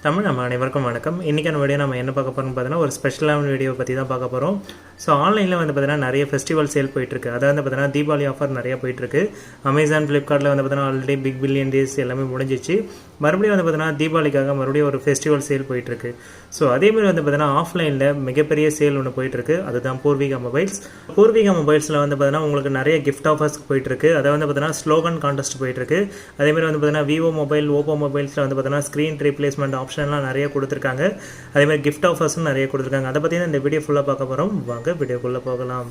தமிழ் நம்ம அனைவருக்கும் வணக்கம். இன்றைக்கான வீடியோ நம்ம என்ன பார்க்க போகிறோம்னு பார்த்தீங்கன்னா ஒரு ஸ்பெஷலான வீடியோ பற்றி தான் பார்க்க போகிறோம். ஸோ ஆன்லைனில் வந்து பார்த்தீங்கன்னா நிறைய ஃபெஸ்டிவல் சேல் போயிட்டுருக்கு. அதாவது வந்து பார்த்தீங்கன்னா தீபாவளி ஆஃபர் நிறையா போயிட்டுருக்கு. அமேசான், ஃப்ளிப்கார்ட்டில் வந்து பார்த்தீங்கன்னா ஆல்ரெடி பிக் பில்லியன் டேஸ் எல்லாமே முடிஞ்சிச்சு. மறுபடியும் வந்து பார்த்தீங்கன்னா தீபாவளிக்காக மறுபடியும் ஒரு ஃபெஸ்டிவல் சேல் போயிட்டுருக்கு. ஸோ அதேமாதிரி வந்து பார்த்தீங்கன்னா ஆஃப்லைனில் மிகப்பெரிய சேல் ஒன்று போயிட்டுருக்கு. அதுதான் பூர்விகா மொபைல்ஸ். பூர்விகா மொபைல்ஸில் வந்து பார்த்தீங்கன்னா உங்களுக்கு நிறைய கிஃப்ட் ஆஃபர்ஸ் போயிட்டுருக்கு. அதை வந்து பார்த்தீங்கன்னா ஸ்லோகன் கான்டெஸ்ட் போயிட்டுருக்கு. அதேமாதிரி வந்து பார்த்தீங்கன்னா விவோ மொபைல், ஓப்போ மொபைல்ஸில் வந்து பார்த்தீங்கன்னா ஸ்க்ரீன் ரீப்ளேஸ்மெண்ட் ஆப்ஷன்லாம் நிறைய கொடுத்துருக்காங்க. அதேமாதிரி கிஃப்ட் ஆஃபர்ஸும் நிறைய கொடுத்துருக்காங்க. அதை பற்றி தான் இந்த வீடியோ ஃபுல்லாக பார்க்க போகிறோம். வாங்க வீடியோக்குள்ளே போகலாம்.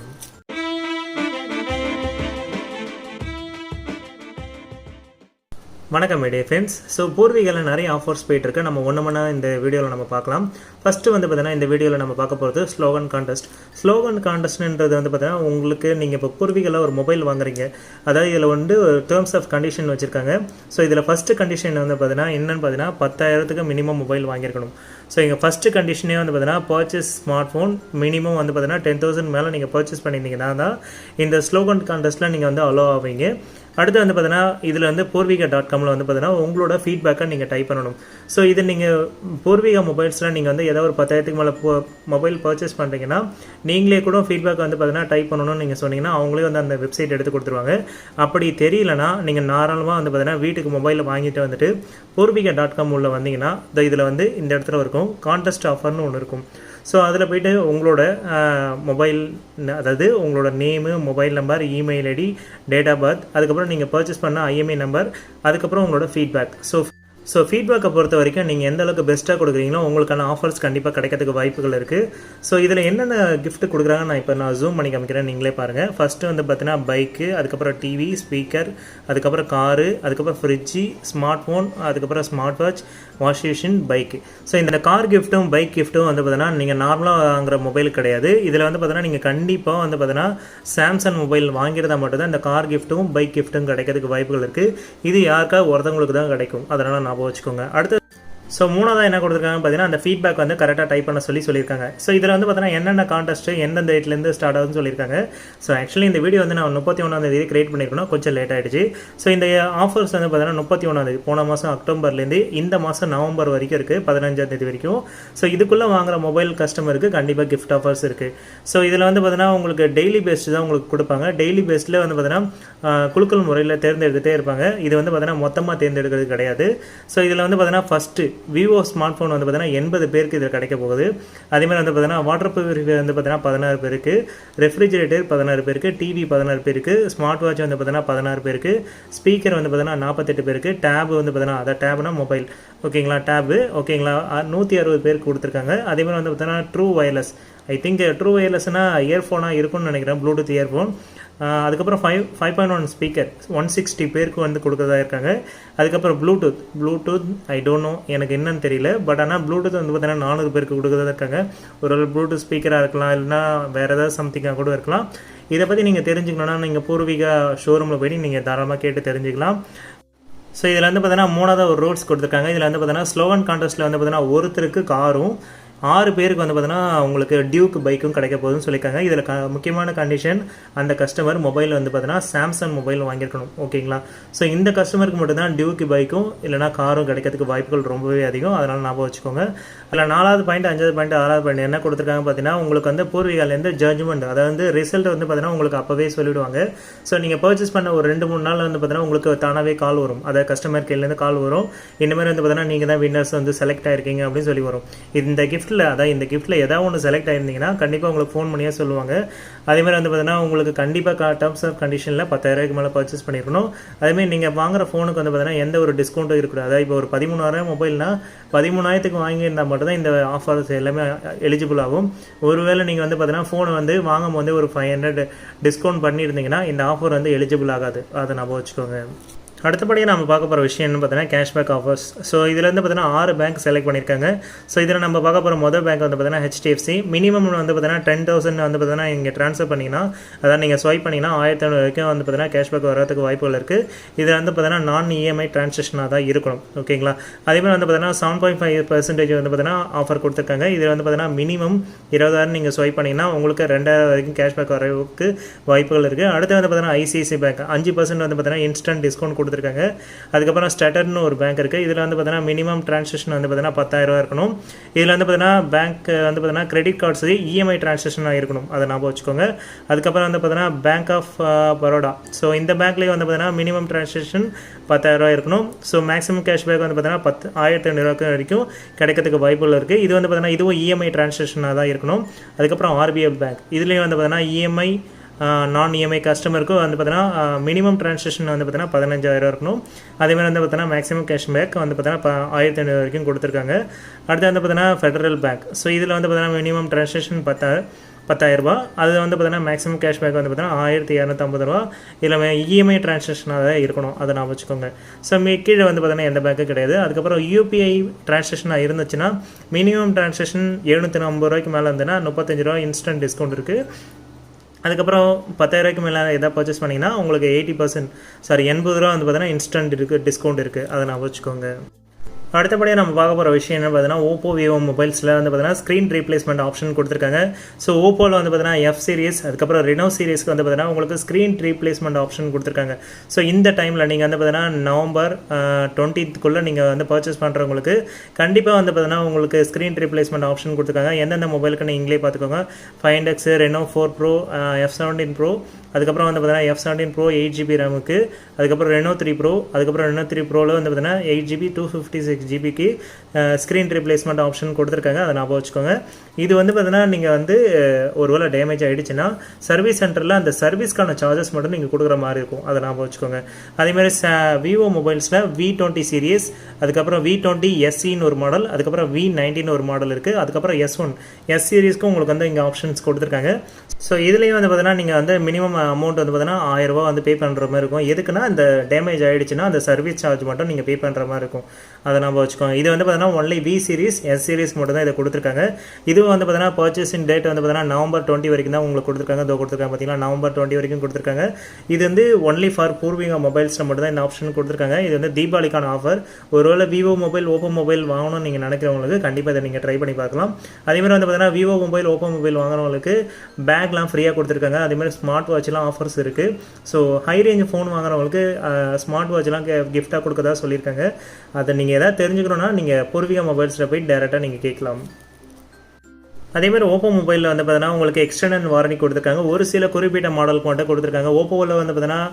வணக்கம் மீடியா ஃப்ரெண்ட்ஸ். ஸோ பூர்விகாவில் நிறைய ஆஃபர்ஸ் போயிட்டுருக்கு. நம்ம ஒன்று இந்த வீடியோவில் நம்ம பார்க்கலாம். ஃபஸ்ட்டு வந்து பார்த்தீங்கன்னா இந்த வீடியோவில் நம்ம பார்க்க போகிறது ஸ்லோகன் கான்டெஸ்ட். ஸ்லோகன் கான்டெஸ்ட்ன்றது வந்து பார்த்தீங்கன்னா உங்களுக்கு நீங்கள் இப்போ பூர்விகாவில் ஒரு மொபைல் வாங்குறீங்க. அதாவது இதில் வந்து டேர்ம்ஸ் ஆஃப் கண்டிஷன் வச்சுருக்காங்க. ஸோ இதில் ஃபஸ்ட்டு கண்டிஷன் வந்து பார்த்தீங்கன்னா என்னென்னு பார்த்தீங்கன்னா 10,000க்கு மினிமம் மொபைல் வாங்கியிருக்கணும். ஸோ இங்கே ஃபஸ்ட்டு கண்டிஷனே வந்து பார்த்தீங்கன்னா பர்ச்சேஸ் ஸ்மார்ட் ஃபோன் மினிமம் வந்து பார்த்தீங்கன்னா 10,000 மேலே நீங்கள் பர்ச்சேஸ் பண்ணியிருந்தீங்கன்னா தான் இந்த ஸ்லோகன் கான்டெஸ்ட்டில் நீங்கள் வந்து அலோ ஆவீங்க. அடுத்து வந்து பார்த்தீங்கன்னா இதில் வந்து poorvika.comல வந்து பார்த்தீங்கன்னா உங்களோட ஃபீட்பேக்கை நீங்கள் டைப் பண்ணணும். ஸோ இது நீங்கள் பூர்விகா மொபைல்ஸில் நீங்கள் வந்து ஏதாவது ஒரு 10,000க்கு மேலே மொபைல் பர்ச்சேஸ் பண்ணுறீங்கன்னா நீங்களே கூட ஃபீட்பேக் வந்து பார்த்தீங்கன்னா டைப் பண்ணணும்னு நீங்கள் சொன்னீங்கன்னா அவங்களே வந்து அந்த வெப்சைட் எடுத்து கொடுத்துருவாங்க. அப்படி தெரியலனா நீங்கள் நார்மலாக வந்து பார்த்தீங்கன்னா வீட்டுக்கு மொபைலில் வாங்கிட்டு வந்துட்டு poorvika.com உள்ள வந்தீங்கன்னா இதில் வந்து இந்த இடத்துல இருக்கும் கான்டெஸ்ட் ஆஃபர்னு ஒன்று இருக்கும். ஸோ அதில் போய்ட்டு உங்களோட மொபைல், அதாவது உங்களோட name, mobile number, email ID, date of birth, அதுக்கப்புறம் நீங்கள் பர்ச்சேஸ் பண்ண ஐஎம்ஐ நம்பர், அதுக்கப்புறம் உங்களோட ஃபீட்பேக். ஸோ ஃபீட்பேக்கை பொறுத்த வரைக்கும் நீங்கள் எந்த அளவுக்கு பெஸ்ட்டாக கொடுக்குறீங்களோ உங்களுக்கான ஆஃபர்ஸ் கண்டிப்பாக கிடைக்கிறதுக்கு வாய்ப்புகள் இருக்குது. ஸோ இதில் என்னென்ன கிஃப்ட் கொடுக்குறாங்க நான் ஜூம் பண்ணி காமிக்கிறேன், நீங்களே பாருங்கள். ஃபஸ்ட்டு வந்து பார்த்தீங்கன்னா பைக்கு, அதுக்கப்புறம் டிவி, ஸ்பீக்கர், அதுக்கப்புறம் காரு, அதுக்கப்புறம் ஃப்ரிட்ஜு, ஸ்மார்ட் ஃபோன், அதுக்கப்புறம் smart watch, washing machine, bike. So இந்த கார் கிஃப்ட்டும் பைக் கிஃப்ட்டும் வந்து பார்த்தீங்கன்னா நீங்கள் நார்மலாக வாங்குற மொபைல் கிடையாது. இதில் வந்து பார்த்தீங்கன்னா நீங்கள் கண்டிப்பாக வந்து பார்த்தீங்கன்னா சாம்சங் மொபைல் வாங்கிறதா மட்டும்தான் இந்த கார் கிஃப்ட்டும் பைக் கிஃப்ட்டும் கிடைக்கிறதுக்கு வாய்ப்புகள் இருக்குது. இது யாருக்கா ஒருத்தவங்களுக்கு தான் கிடைக்கும், அதனால் ஞாபகம் வச்சுக்கோங்க. அடுத்து ஸோ மூணாவது என்ன கொடுத்துருக்காங்க பார்த்தீங்கன்னா அந்த ஃபீட்பேக் வந்து கரெக்டாக டைப் பண்ண சொல்லியிருக்காங்க. ஸோ இதில் வந்து பார்த்தீங்கன்னா என்னென்ன கான்டெஸ்ட்டு எந்தெந்த டேட்லேருந்து ஸ்டார்ட் ஆகுதுன்னு சொல்லியிருக்காங்க. ஸோ ஆக்சுவலி இந்த வீடியோ வந்து நான் 31 கிரியேட் பண்ணியிருக்கணும், கொஞ்சம் லேட் ஆகிடுச்சு. ஸோ இந்த ஆஃபர்ஸ் வந்து பார்த்தீங்கன்னா 31 போன மாதம் அக்டோபர்லேருந்து இந்த மாதம் நவம்பர் வரைக்கும் இருக்குது, 15 வரைக்கும். ஸோ இதுக்குள்ளே வாங்குற மொபைல் கஸ்டமருக்கு கண்டிப்பாக கிஃப்ட் ஆஃபர்ஸ் இருக்குது. ஸோ இதில் வந்து பார்த்தீங்கன்னா உங்களுக்கு டெய்லி பேஸ்டு தான் உங்களுக்கு கொடுப்பாங்க. டெய்லி பேஸ்டில் வந்து பார்த்தீங்கன்னா குலுக்கல் முறையில் தேர்ந்தெடுத்துகிட்டே இருப்பாங்க. இது வந்து பார்த்தீங்கன்னா மொத்தமாக தேர்ந்தெடுக்கிறது கிடையாது. ஸோ இதில் வந்து பார்த்தீங்கன்னா ஃபஸ்ட்டு விவோ ஸ்மார்ட் ஃபோன் வந்து பார்த்தீங்கன்னா 80 பேருக்கு இதில் கிடைக்க போகுது. அதேமாதிரி வந்து பார்த்தீங்கன்னா வாட்டர் ப்யூரிஃபையர் வந்து பார்த்தீங்கன்னா 16 பேருக்கு, ரெஃப்ரிஜரேட்டர் 16 பேருக்கு, டிவி 16 பேருக்கு, ஸ்மார்ட் வாட்ச் வந்து பார்த்தீங்கன்னா 16 பேருக்கு, ஸ்பீக்கர் வந்து பார்த்தீங்கன்னா 48 பேருக்கு, டேப் வந்து பார்த்தீங்கன்னா அதை டேப்னா மொபைல், ஓகேங்களா, டேபு, ஓகேங்களா, 160 பேருக்கு கொடுத்துருக்காங்க. அதேமாதிரி வந்து பார்த்தீங்கன்னா true wireless, I think true வயர்லெஸ்னால் இயர்ஃபோனாக இருக்கும்னு நினைக்கிறேன், ப்ளூடூத் இயர்ஃபோன். அதுக்கப்புறம் 5.1 ஸ்பீக்கர் 160 பேருக்கு வந்து கொடுக்குறதா இருக்காங்க. அதுக்கப்புறம் ப்ளூடூத் ஐ டோன்ட் நோ, எனக்கு என்னன்னு தெரியல. பட் ஆனால் ப்ளூடூத் வந்து பார்த்தீங்கன்னா 400 பேருக்கு கொடுக்குறதா இருக்காங்க. ஒரு ப்ளூடூத் ஸ்பீக்கராக இருக்கலாம், இல்லைனா வேறு ஏதாவது சம்திங்காக கூட இருக்கலாம். இதை பற்றி நீங்கள் தெரிஞ்சுக்கணுன்னா நீங்கள் பூர்விகா ஷோரூமில் போய் நீங்கள் தாராளமாக கேட்டு தெரிஞ்சுக்கலாம். ஸோ இதில் வந்து பார்த்தீங்கன்னா மூணாவது ஒரு ரூல்ஸ் கொடுத்துருக்காங்க. இதில் வந்து பார்த்தீங்கன்னா ஸ்லோகன் கான்டெஸ்ட்டில் வந்து பார்த்தீங்கன்னா ஒருத்தருக்கு காரும் 6 பேருக்கு வந்து பார்த்தீங்கன்னா உங்களுக்கு டியூக் பைக்கும் கிடைக்க போகுதுன்னு சொல்லியிருக்காங்க. இதில் முக்கியமான கண்டிஷன் அந்த கஸ்டமர் மொபைல் வந்து பார்த்தீங்கன்னா சாம்சங் மொபைல் வாங்கியிருக்கணும், ஓகேங்களா. ஸோ இந்த கஸ்டமருக்கு மட்டும்தான் டியூக் பைக்கும் இல்லைனா காரும் கிடைக்கிறதுக்கு வாய்ப்புகள் ரொம்பவே அதிகம், அதனால் ஞாபகம் வச்சுக்கோங்க. அதில் 4வது பாயிண்ட், 5வது பாயிண்ட், 6வது பாயிண்ட் என்ன கொடுத்துருக்காங்க பார்த்தீங்கன்னா உங்களுக்கு வந்து பூர்விகாலேருந்து ஜட்ஜ்மெண்ட், அதாவது ரிசல்ட் வந்து பார்த்தீங்கன்னா உங்களுக்கு அப்போவே சொல்லிவிடுவாங்க. ஸோ நீங்கள் பர்ச்சேஸ் பண்ண ஒரு 2-3 நாள் வந்து பார்த்தீங்கன்னா உங்களுக்கு தானாகவே கால் வரும், அதாவது கஸ்டமர் கேர்லேருந்து கால் வரும். இந்த மாதிரி வந்து பார்த்தீங்கன்னா நீங்கள் தான் வின்னர்ஸ் வந்து செலக்ட் ஆகிருக்கீங்க அப்படின்னு சொல்லி வரும். இந்த கிஃப்ட்டில் ஏதாவது ஒன்று செலக்ட் ஆயிருந்தீங்கன்னா கண்டிப்பாக உங்களுக்கு ஃபோன் பண்ணியே சொல்லுவாங்க. அதேமாதிரி வந்து பார்த்தீங்கன்னா உங்களுக்கு கண்டிப்பாக டேர்ம்ஸ் ஆஃப் கண்டிஷனில் 10,000க்கு மேலே பர்ச்சேஸ் பண்ணியிருக்கணும். அதேமாதிரி நீங்கள் வாங்குற ஃபோனுக்கு வந்து பார்த்தீங்கன்னா எந்த ஒரு டிஸ்கவுண்ட்டும் இருக்கக்கூடாது. அதாவது இப்போ ஒரு 13,000 மொபைல்னா 13,000க்கு வாங்கியிருந்தால் மட்டும்தான் இந்த ஆஃபர்ஸ் எல்லாமே எலிஜிபிள் ஆகும். ஒருவேளை நீங்கள் வந்து பார்த்தீங்கன்னா ஃபோனை வந்து வாங்கும் போது ஒரு 500 டிஸ்கவுண்ட் பண்ணியிருந்தீங்கன்னா இந்த ஆஃபர் வந்து எலிஜிபிள் ஆகாது, அதை நம்ம வச்சுக்கோங்க. அடுத்தபடியாக நம்ம பார்க்க போகிற விஷயம் என்ன பார்த்தீங்கன்னா கேஷ்பேக் ஆஃபர்ஸ். ஸோ இதில் வந்து பார்த்தீங்கன்னா 6 பேங்க் செலக்ட் பண்ணியிருக்காங்க. ஸோ இதில் நம்ம பார்க்க போகிற மொதல் பேங்க் வந்து பார்த்தீங்கன்னா HDFC. மினிமம் வந்து பார்த்தீங்கன்னா 10,000 வந்து பார்த்தீங்கன்னா இங்கே ட்ரான்ஸ்ஃபர் பண்ணிங்கன்னா, அதாவது நீங்கள் ஸ்வைப் பண்ணிங்கன்னா 1,500 வரைக்கும் வந்து பார்த்தீங்கன்னா கேஷ்பேக் வரதுக்கு வாய்ப்புகள் இருக்குது. இதில் வந்து பார்த்தீங்கன்னா நான் இஎம்ஐ ட்ரான்சாக்ஷனாக தான் இருக்கணும், ஓகேங்களா. அதேமாதிரி வந்து பார்த்தீங்கன்னா 7.5% வந்து பார்த்தீங்கன்னா ஆஃபர் கொடுத்துருக்காங்க. இதில் வந்து பார்த்தீங்கன்னா மினிமம் 20,000 நீங்கள் ஸ்வைப் பண்ணிங்கன்னா உங்களுக்கு 2,000 வரைக்கும் கேஷ்பேக் வரதுக்கு வாய்ப்புகள் இருக்குது. அடுத்து வந்து பார்த்தீங்கன்னா ICICI பேங்க் 5% வந்து பார்த்தீங்கன்னா இன்ஸ்டன்ட் டிஸ்கவுண்ட் கொடுத்துருக்காங்க. அதுக்கப்புறம் ஸ்டார்டர்னு ஒரு பேங்க் இருக்குது. இதில் வந்து பார்த்தீங்கன்னா மினிமம் ட்ரான்சாக்ஷன் வந்து பார்த்தீங்கன்னா 10,000 இருக்கணும். இதில் வந்து பார்த்தீங்கன்னா பேங்க் வந்து பார்த்தீங்கன்னா கிரெடிட் கார்ட்ஸ் இஎம்ஐ ட்ரான்சாக்ஷனாக இருக்கணும், அதை ஞாபகம் வச்சுக்கோங்க. அதுக்கப்புறம் வந்து பார்த்தீங்கன்னா பேங்க் ஆஃப் பரோடா. ஸோ இந்த பேங்க்லேயே வந்து பார்த்தீங்கன்னா மினிமம் ட்ரான்சாக்ஷன் 10,000 இருக்கணும். ஸோ மேக்ஸிமம் கேஷ்பேக் வந்து பார்த்தீங்கன்னா 1,500 வரைக்கும் கிடைக்கிறதுக்கு வாய்ப்புகள் இருக்குது. இது வந்து பார்த்தீங்கன்னா இதுவும் இஎம்ஐ ட்ரான்சாக்ஷனாக தான் இருக்கணும். அதுக்கப்புறம் ஆர்பிஎல் பேங்க், இதுலேயும் வந்து பார்த்தீங்கன்னா இஎம்ஐ நான் இஎம்ஐ கஸ்டமருக்கு வந்து பார்த்தீங்கன்னா மினிமம் ட்ரான்சாக்ஷன் வந்து பார்த்தீங்கன்னா 15,000 இருக்கணும். அதேமாதிரி வந்து பார்த்தீங்கன்னா மேக்ஸிமம் கேஷ்பேக் வந்து பார்த்தீங்கன்னா 1,500 வரைக்கும் கொடுத்துருக்காங்க. அடுத்து வந்து பார்த்தீங்கன்னா ஃபெடரல் பேங்க். ஸோ இதில் வந்து பார்த்தீங்கன்னா மினிமம் ட்ரான்சாக்ஷன் 10,000 ரூபா. அது வந்து பார்த்தீங்கன்னா மேக்ஸிமம் கேஷ்பேக் வந்து பார்த்தீங்கன்னா 1,250 ரூபா. இதில் இஎம்ஐ ட்ரான்சாக்ஷனாக தான் இருக்கணும், அதை நான் வச்சுக்கோங்க. ஸோ கீழே வந்து பார்த்தீங்கன்னா எந்த பேங்க்கும் கிடையாது. அதுக்கப்புறம் யூபிஐ ட்ரான்சாக்ஷனாக இருந்துச்சுன்னா மினிமம் ட்ரான்சாக்ஷன் 750 ரூபாய்க்கு மேலே இருந்ததுன்னா 35 ரூபா இன்ஸ்டன்ட் டிஸ்கவுண்ட் இருக்குது. அதுக்கப்புறம் 10,000 ரூபாய்க்கு மேலே எதாவது பர்ச்சேஸ் பண்ணிங்கன்னா உங்களுக்கு 80% ரூபா வந்து பார்த்தீங்கன்னா இன்ஸ்டன்ட் இருக்குது, டிஸ்கவுண்ட் இருக்குது, அதை நான் வச்சுக்கோங்க. அடுத்தபடியாக நம்ம பார்க்க போகிற விஷயம் என்ன பார்த்தீங்கன்னா ஓப்போ விவோ மொபைல்ஸில் வந்து பார்த்தீங்கன்னா ஸ்க்ரீன் ரீப்ளேஸ்மெண்ட் ஆப்ஷன் கொடுத்துருக்காங்க. ஸோ ஓப்போவில் வந்து பார்த்தீங்கன்னா எஃப் சீரிஸ், அதுக்கப்புறம் ரெனோ சீரிஸ்க்கு வந்து பார்த்தீங்கன்னா உங்களுக்கு ஸ்க்ரீன் ரீப்ளேஸ்மெண்ட் ஆப்ஷன் கொடுத்துருக்காங்க. ஸோ இந்த டைமில் நீங்கள் வந்து பார்த்தீங்கன்னா நவம்பர் 20th நீங்கள் வந்து பர்ச்சேஸ் பண்ணுறவங்களுக்கு கண்டிப்பாக வந்து பார்த்தீங்கன்னா உங்களுக்கு ஸ்க்ரீன் ரீப்ளேஸ்மெண்ட் ஆப்ஷன் கொடுத்துருக்காங்க. எந்தெந்த மொபைலுக்கு நீங்களே பார்த்துக்கோங்க. 5X, Reno 4 Pro, F17 Pro, அதுக்கப்புறம் வந்து பார்த்தீங்கன்னா F17 Pro 8GB ரேமுக்கு, அதுக்கப்புறம் ரெனோ 3 Pro, அதுக்கப்புறம் ரெனோ 3 Proவில் வந்து பார்த்தீங்கன்னா 8GB 256GBக்கு ஸ்க்ரீன் ரீப்ளேஸ்மெண்ட் ஆப்ஷன் கொடுத்துருக்காங்க, அதை ஞாபகம் வச்சுக்கோங்க. இது வந்து பார்த்தீங்கன்னா நீங்கள் வந்து ஒருவேளை டேமேஜ் ஆகிடுச்சுன்னா சர்வீஸ் சென்டரில் அந்த சர்வீஸ்க்கான சார்ஜஸ் மட்டும் நீங்கள் கொடுக்குற மாதிரி இருக்கும், அதை ஞாபகம் வச்சுக்கோங்க. அதேமாதிரி விவோ மொபைல்ஸில் V20 சீரியஸ், அதுக்கப்புறம் V20 SEன்னு ஒரு மாடல், அதுக்கப்புறம் V19 ஒரு மாடல் இருக்குது, அதுக்கப்புறம் S1 S சீரிஸ்க்கும் உங்களுக்கு வந்து இங்கே ஆப்ஷன்ஸ் கொடுத்துருக்காங்க. ஸோ இதுலேயும் வந்து பார்த்தீங்கன்னா நீங்கள் வந்து மினிமம் அமௌண்ட் வந்து பார்த்தீங்கன்னா 1000 ரூபா வந்து பே பண்ணுற மாதிரி இருக்கும். எதுக்குன்னா இந்த டேமேஜ் ஆகிடுச்சுன்னா அந்த சர்வீஸ் சார்ஜ் மட்டும் நீங்கள் பே பண்ணுற மாதிரி இருக்கும், அதை நம்ம வச்சுக்கோங்க. இது வந்து பார்த்தீங்கன்னா only V series, S series மட்டும் தான் இதை கொடுத்துருக்காங்க. இதுவும் வந்து பார்த்தீங்கன்னா பர்ச்சேசிங் டேட் வந்து பார்த்தீங்கன்னா நவம்பர் 20 வரைக்கும் தான் உங்களுக்கு கொடுத்துருக்காங்க. இதோ கொடுத்துருக்காங்க பார்த்தீங்கன்னா நவம்பர் 20 வரைக்கும் கொடுத்துருக்காங்க. இது வந்து ஒன்லி ஃபார் பூர்விகா மொபைல்ஸில் மட்டும் தான் இந்த ஆப்ஷன் கொடுத்துருக்காங்க. இது வந்து தீபாவளிக்கான ஆஃபர். ஒருவேளை விவோ மொபைல், ஓப்போ மொபைல் வாங்கணும்னு நீங்கள் நினைக்கிறவங்களுக்கு கண்டிப்பாக இதை நீங்கள் ட்ரை பண்ணி பார்க்கலாம். அதேமாதிரி வந்து பார்த்தீங்கன்னா விவோ மொபைல், ஓப்போ மொபைல் வாங்குறவங்களுக்கு பேக்லாம் ஃப்ரீயாக கொடுத்துருக்காங்க. அதேமாதிரி ஸ்மார்ட் வாட்ச்லாம் ஆஃபர்ஸ் இருக்குது. ஸோ ஹை ரேஞ்ச் ஃபோன் வாங்குறவங்களுக்கு ஸ்மார்ட் வாட்ச்லாம் கிஃப்டாக கொடுக்கறதா சொல்லியிருக்காங்க. அதை நீங்கள் எதாவது தெரிஞ்சுக்கணுன்னா நீங்கள் பூர்விகா மொபைல்ஸில் போய் டேரெக்டாக நீங்கள் கேட்கலாம். அதேமாதிரி ஓப்போ மொபைலில் வந்து பார்த்தீங்கன்னா உங்களுக்கு எக்ஸ்டெண்டட் வாரண்டி கொடுத்துருக்காங்க. ஒரு சில குறிப்பிட்ட மாடலுக்கு மட்டும் கொடுத்துருக்காங்க. ஓப்போவில் வந்து பார்த்தீங்கன்னா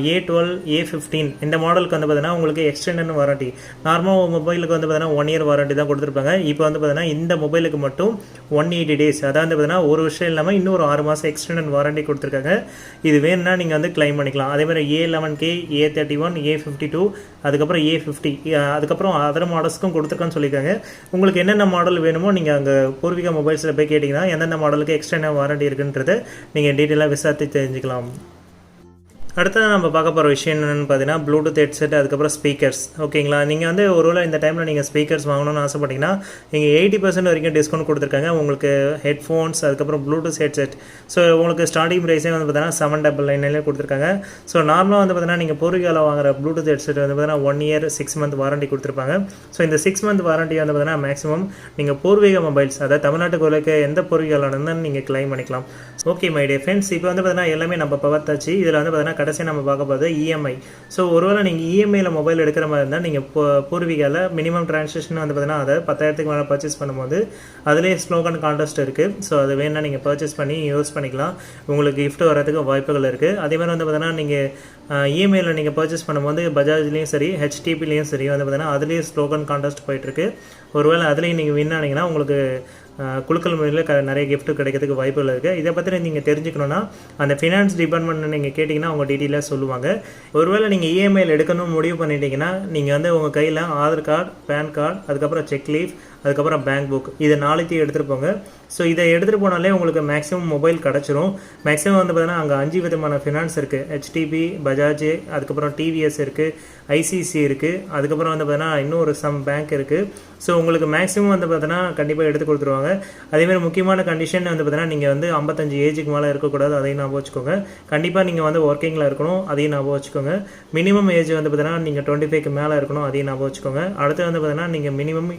A12, A15 இந்த மாடலுக்கு வந்து பார்த்தீங்கன்னா உங்களுக்கு எக்ஸ்டெண்டட் வாரண்டி. நார்மலாக மொபைலுக்கு வந்து பார்த்தீங்கன்னா 1 year வாரண்டி தான் கொடுத்துருப்பாங்க. இப்போ வந்து பார்த்தீங்கன்னா இந்த மொபைலுக்கு மட்டும் 180 days, அதாவது பார்த்தீங்கன்னா ஒரு வருஷம் இல்லாமல் இன்னும் ஒரு 6 மாதம் எக்ஸ்டெண்டட் வாரண்டி கொடுத்துருக்காங்க. இது வேணும்னா நீங்கள் வந்து கிளைம் பண்ணிக்கலாம். அதேமாதிரி A11K, A31, A52, அதுக்கப்புறம் A50, அதுக்கப்புறம் அதர் மாடல்ஸ்க்கும் கொடுத்துருக்கான்னு சொல்லியிருக்காங்க. உங்களுக்கு என்னென்ன மாடல் வேணுமோ நீங்கள் அங்கே பூர்விகா மொபைல்ஸில் போய் கேட்டிங்கன்னா எந்தெந்த மாடலுக்கு எக்ஸ்டெண்டட் வாரண்டி இருக்குன்றதை நீங்கள் டீட்டெயிலாக விசாரித்து தெரிஞ்சுக்கலாம். அடுத்தது நம்ம பார்க்க போகிற விஷயம் என்னென்னு பார்த்தீங்கன்னா ப்ளூடூத் ஹெட்செட், அதுக்கப்புறம் ஸ்பீக்கர்ஸ். ஓகேங்களா, நீங்கள் வந்து ஒருவேளை இந்த டைமில் நீங்கள் ஸ்பீக்கர்ஸ் வாங்கணும்னு ஆசைப்பட்டீங்கன்னா இங்கே 80% வரைக்கும் டிஸ்கவுண்ட் கொடுத்துருக்காங்க. உங்களுக்கு ஹெட்ஃபோன்ஸ், அதுக்கப்புறம் ப்ளூடூத் ஹெட்செட். ஸோ உங்களுக்கு ஸ்டார்டிங் ப்ரைஸே வந்து பார்த்தீங்கன்னா 799 கொடுத்துருக்காங்க. ஸோ நார்மலாக வந்து பார்த்தீங்கன்னா நீங்கள் பூர்விகாவில் வாங்குற ப்ளூடூத் ஹெட்செட் வந்து பார்த்தீங்கன்னா 1 year 6 month வாரண்டி கொடுத்துருப்பாங்க. ஸோ இந்த 6 month வாரண்டி வந்து பார்த்தீங்கன்னா மேக்ஸிமம் நீங்கள் பூர்விகா மொபைல்ஸ், அதாவது தமிழ்நாட்டுக்கு இந்த பூர்விகாவில் இருந்தால் நீங்கள் கிளைம் பண்ணிக்கலாம். ஓகே மை டியர் ஃப்ரெண்ட்ஸ், இப்போ வந்து பார்த்தீங்கன்னா எல்லாமே நம்ம பார்த்தாச்சு. இதில் வந்து பார்த்தீங்கன்னா கடைசி நம்ம பார்க்க போகிறது இஎம்ஐ. ஸோ ஒருவேளை நீங்கள் இஎம்ஐயில் மொபைல் எடுக்கிற மாதிரி இருந்தால் நீங்கள் பூர்விகாவில் மினிமம் ட்ரான்சாக்ஷன் வந்து பார்த்தீங்கன்னா அதை 10,000க்கு மேலே பர்ச்சேஸ் பண்ணும்போது அதிலே ஸ்லோகன் கான்டெஸ்ட் இருக்குது. ஸோ அது வேணால் நீங்கள் பர்ச்சேஸ் பண்ணி யூஸ் பண்ணிக்கலாம். உங்களுக்கு கிஃப்ட் வரதுக்கு வாய்ப்புகள் இருக்குது. அதே மாதிரி வந்து பார்த்தீங்கன்னா நீங்கள் இஎம்ஐயில் நீங்கள் பர்ச்சேஸ் பண்ணும்போது பஜாஜ்லேயும் சரி, ஹெச்டிபிலையும் சரி வந்து பார்த்தீங்கன்னா அதுலேயே ஸ்லோகன் கான்டெஸ்ட் போயிட்டுருக்கு. ஒருவேளை அதுலேயும் நீங்கள் வின் ஆனீங்கன்னா உங்களுக்கு குழுக்கள் முறையில் நிறைய கிஃப்ட் கிடைக்கிறதுக்கு வாய்ப்புகள் இருக்குது. இதை பற்றி நீங்கள் தெரிஞ்சுக்கணுன்னா அந்த ஃபினான்ஸ் டிபார்ட்மெண்ட் நீங்கள் கேட்டிங்கன்னா அவங்க டீட்டெயிலாக சொல்லுவாங்க. ஒருவேளை நீங்கள் இஎம்ஐயில் எடுக்கணும்னு முடிவு பண்ணிட்டீங்கன்னா நீங்கள் வந்து உங்கள் கையில் ஆதார் கார்டு, பேன் கார்டு, அதுக்கப்புறம் செக் லீஃப், அதுக்கப்புறம் பேங்க் புக், இது 4த்தையும் எடுத்துகிட்டு போங்க. ஸோ இதை எடுத்துகிட்டு போனாலே உங்களுக்கு மேக்ஸிமம் மொபைல் கிடச்சிரும். மேக்ஸிமம் வந்து பார்த்தீங்கன்னா அங்கே 5 விதமான ஃபினான்ஸ் இருக்குது. ஹெச்டிபி, பஜாஜ், அதுக்கப்புறம் டிவிஎஸ் இருக்குது, ஐசிசி இருக்குது, அதுக்கப்புறம் வந்து பார்த்தீங்கன்னா இன்னொரு சம் பேங்க் இருக்குது. ஸோ உங்களுக்கு மேக்ஸிமம் வந்து பார்த்தீங்கன்னா கண்டிப்பாக எடுத்து கொடுத்துருவாங்க. அதேமாதிரி முக்கியமான கண்டிஷன் வந்து பார்த்தீங்கன்னா நீங்கள் வந்து 55 ஏஜுக்கு மேலே இருக்கக்கூடாது, அதையும் ஞாபகம் வச்சுக்கோங்க. கண்டிப்பாக நீங்கள் வந்து ஒர்க்கிங்கில் இருக்கணும், அதையும் ஞாபகம் வச்சுக்கோங்க. மினிமம் ஏஜ் வந்து பார்த்தீங்கன்னா நீங்கள் 25க்கு மேலே இருக்கணும், அதையும் ஞாபகம் வச்சுக்கோங்க. அடுத்து வந்து பார்த்தீங்கன்னா நீங்கள் மினிமம்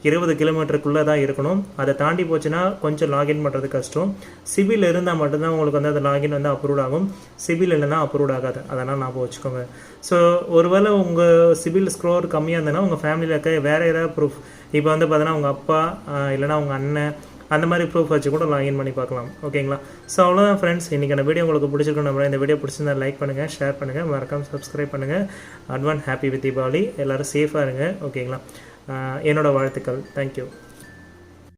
20 கிலோமீட்டருக்குள்ளே தான் இருக்கணும். அதை தாண்டி போச்சுன்னா கொஞ்சம் லாகின் பண்ணுறது கஷ்டம். சிபில் இருந்தால் மட்டும்தான் உங்களுக்கு வந்து அந்த லாகின் வந்து அப்ரூவ் ஆகும். சிபில் இல்லைன்னா அப்ரூவ் ஆகாது. அதனால் ஞாபகம் வச்சுக்கோங்க. ஸோ ஒருவேளை உங்கள் சிபில் ஸ்கோர் கம்மியாக இருந்ததுன்னா உங்கள் ஃபேமிலியில் இருக்க வேறு ஏதாவது ப்ரூஃப், இப்போ வந்து பார்த்தீங்கன்னா உங்கள் அப்பா இல்லைனா உங்கள் அண்ணன் அந்த மாதிரி ப்ரூஃப் வச்சு கூட லாகின் பண்ணி பார்க்கலாம். ஓகேங்களா? ஸோ அவ்வளோதான் ஃப்ரெண்ட்ஸ், இன்றைக்கான வீடியோ உங்களுக்கு பிடிச்சிருக்கணும். நம்ம இந்த வீடியோ பிடிச்சிருந்தா லைக் பண்ணுங்கள், ஷேர் பண்ணுங்கள், மறக்காமல் சப்ஸ்கிரைப் பண்ணுங்கள். Advance happy with Deepavali. எல்லோரும் சேஃபாக இருங்க. ஓகேங்களா? என்னோடய வாழ்த்துக்கள். தேங்க்யூ.